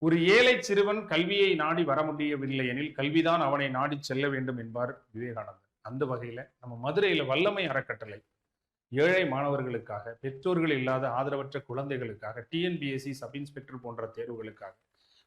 ஒரு ஏழை சிறுவன் கல்வியை நாடி வர முடியவில்லை எனில் கல்விதான் அவனை நாடி செல்ல வேண்டும் என்பார் விவேகானந்தர். அந்த வகையில நம்ம மதுரையில வல்லமை அறக்கட்டளை ஏழை மாணவர்களுக்காக, பெற்றோர்கள் இல்லாத ஆதரவற்ற குழந்தைகளுக்காக, டிஎன்பிஎஸ்சி சப் இன்ஸ்பெக்டர் போன்ற தேர்வுகளுக்காக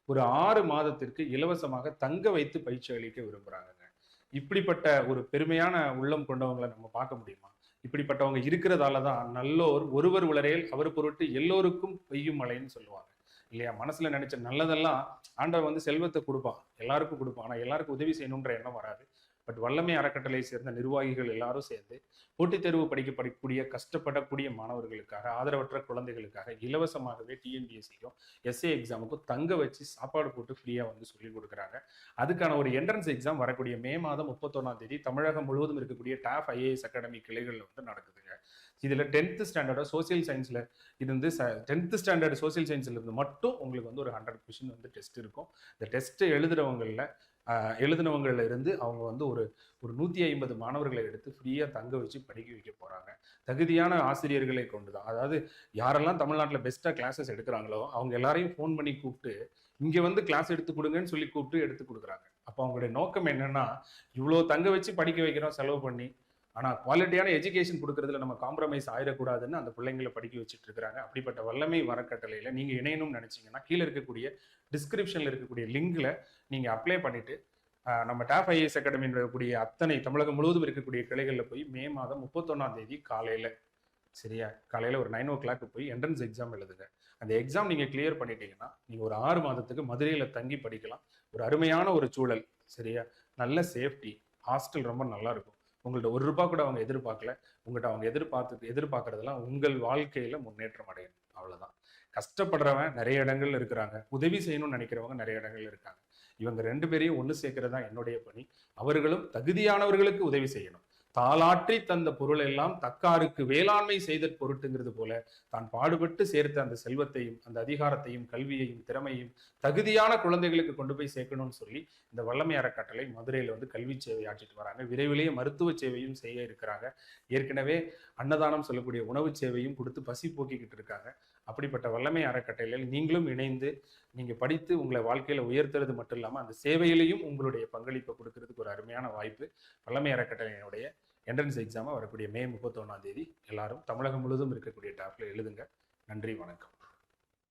ஒரு 6 மாதத்திற்கு இலவசமாக தங்க வைத்து பயிற்சி அளிக்க விரும்புறாங்கங்க. இப்படிப்பட்ட ஒரு பெருமையான உள்ளம் கொண்டவங்களை நம்ம பார்க்க முடியுமா? இப்படிப்பட்டவங்க இருக்கிறதால தான் நல்லோர் ஒருவர் உளரேல் அவர் பொருட்டு எல்லோருக்கும் பெய்யும் மழைன்னு சொல்லுவாங்க. இல்லையா? மனசுல நினைச்ச நல்லதெல்லாம் ஆண்டவன் வந்து செல்வத்தை கொடுப்பான். எல்லாருக்கும் கொடுப்பான். ஆனா எல்லாருக்கும் உதவி செய்யணுன்ற எண்ணம் வராது. பட் வல்லமை அறக்கட்டளை சேர்ந்த நிர்வாகிகள் எல்லாரும் சேர்ந்து போட்டித் தேர்வு படிக்கக்கூடிய கஷ்டப்படக்கூடிய மாணவர்களுக்காக, ஆதரவற்ற குழந்தைகளுக்காக இலவசமாகவே டிஎன்பிஎஸ்சிக்கும் எஸ்ஏ எக்ஸாமுக்கும் தங்க வச்சு சாப்பாடு போட்டு ஃப்ரீயா வந்து சொல்லிக் கொடுக்குறாங்க. அதுக்கான ஒரு என்ட்ரன்ஸ் எக்ஸாம் வரக்கூடிய மே மாதம் 31ஆம் தேதி தமிழகம் முழுவதும் இருக்கக்கூடிய டாப் ஐஏஎஸ் அகாடமி கிளைகள்ல வந்து நடக்குதுங்க. இதுல 10th ஸ்டாண்டர்டோ சோசியல் சயின்ஸ்ல இருந்து 10th ஸ்டாண்டர்ட் சோசியல் சயின்ஸ்ல இருந்து மட்டும் உங்களுக்கு வந்து ஒரு 100 கொஸ்டின் வந்து டெஸ்ட் இருக்கும். இந்த டெஸ்ட் எழுதினவங்கள்ல இருந்து அவங்க வந்து ஒரு ஒரு 150 மாணவர்களை எடுத்து ஃப்ரீயா தங்க வச்சு படிக்க வைக்க போறாங்க. தகுதியான ஆசிரியர்களை கொண்டுதான். அதாவது யாரெல்லாம் தமிழ்நாட்டில் பெஸ்டா கிளாஸஸ் எடுக்கிறாங்களோ அவங்க எல்லாரையும் ஃபோன் பண்ணி கூப்பிட்டு இங்க வந்து கிளாஸ் எடுத்து கொடுங்கன்னு சொல்லி கூப்பிட்டு எடுத்து கொடுக்குறாங்க. அப்போ அவங்களுடைய நோக்கம் என்னன்னா, இவ்வளவு தங்க வச்சு படிக்க வைக்கிறோம் செலவு பண்ணி, ஆனா குவாலிட்டியான எஜுகேஷன் கொடுக்கறதுல நம்ம காம்ப்ரமைஸ் ஆயிடக்கூடாதுன்னு அந்த பிள்ளைங்களை படிக்க வச்சுட்டு இருக்காங்க. அப்படிப்பட்ட வல்லமை வரக்கட்டளையில நீங்க இணையணும்னு நினைச்சீங்கன்னா கீழே இருக்கக்கூடிய டிஸ்கிரிப்ஷன்ல இருக்கக்கூடிய லிங்க்ல நீங்க அப்ளை பண்ணிட்டு நம்ம டாப் ஐஏஎஸ் அகாடமி இருக்கக்கூடிய அத்தனை தமிழகம் முழுவதும் இருக்கக்கூடிய கிளைகளில் போய் மே மாதம் 31ஆம் தேதி காலையில, சரியா, காலையில ஒரு 9 o'clock போய் என்ட்ரன்ஸ் எக்ஸாம் எழுதுங்க. அந்த எக்ஸாம் நீங்க கிளியர் பண்ணிட்டீங்கன்னா நீங்க ஒரு 6 மாதத்துக்கு மதுரையில தங்கி படிக்கலாம். ஒரு அருமையான ஒரு சூழல், சரியா, நல்ல சேஃப்டி, ஹாஸ்டல் ரொம்ப நல்லா இருக்கும். உங்கள்ட்ட ₹1 கூட அவங்க எதிர்பார்க்கல. உங்கள்ட்ட அவங்க எதிர்பார்க்கறதெல்லாம் உங்கள் வாழ்க்கையில முன்னேற்றம் அடையணும். அவ்வளவுதான். கஷ்டப்படுறவன் நிறைய இடங்கள்ல இருக்கிறாங்க. உதவி செய்யணும்னு நினைக்கிறவங்க நிறைய இடங்கள்ல இருக்காங்க. இவங்க 2 பேரையும் ஒண்ணு சேர்க்கிறது தான் என்னுடைய பணி. அவர்களும் தகுதியானவர்களுக்கு உதவி செய்யணும். தாளாற்றி தந்த பொருள் எல்லாம் தக்காருக்கு வேளாண்மை செய்த பொருட்டுங்கிறது போல தான் பாடுபட்டு சேர்த்த அந்த செல்வத்தையும் அந்த அதிகாரத்தையும் கல்வியையும் திறமையும் தகுதியான குழந்தைகளுக்கு கொண்டு போய் சேர்க்கணும்னு சொல்லி இந்த வல்லமை அறக்கட்டளை மதுரையில வந்து கல்வி சேவை ஆற்றிட்டு வராங்க. விரைவிலேயே மருத்துவ சேவையும் செய்ய இருக்கிறாங்க. ஏற்கனவே அன்னதானம் சொல்லக்கூடிய உணவு சேவையும் கொடுத்து பசி போக்கிக்கிட்டு இருக்காங்க. அப்படிப்பட்ட வல்லமை அறக்கட்டளையில் நீங்களும் இணைந்து நீங்க படித்து உங்களை வாழ்க்கையில உயர்த்துறது மட்டும் இல்லாம அந்த சேவையிலையும் உங்களுடைய பங்களிப்பை கொடுக்கறதுக்கு ஒரு அருமையான வாய்ப்பு. வல்லமை அறக்கட்டளையினுடைய என்ட்ரன்ஸ் எக்ஸாமை வரக்கூடிய மே 31ஆம் தேதி எல்லாரும் தமிழகம் முழுவதும் இருக்கக்கூடிய டாப்ல எழுதுங்க. நன்றி, வணக்கம்.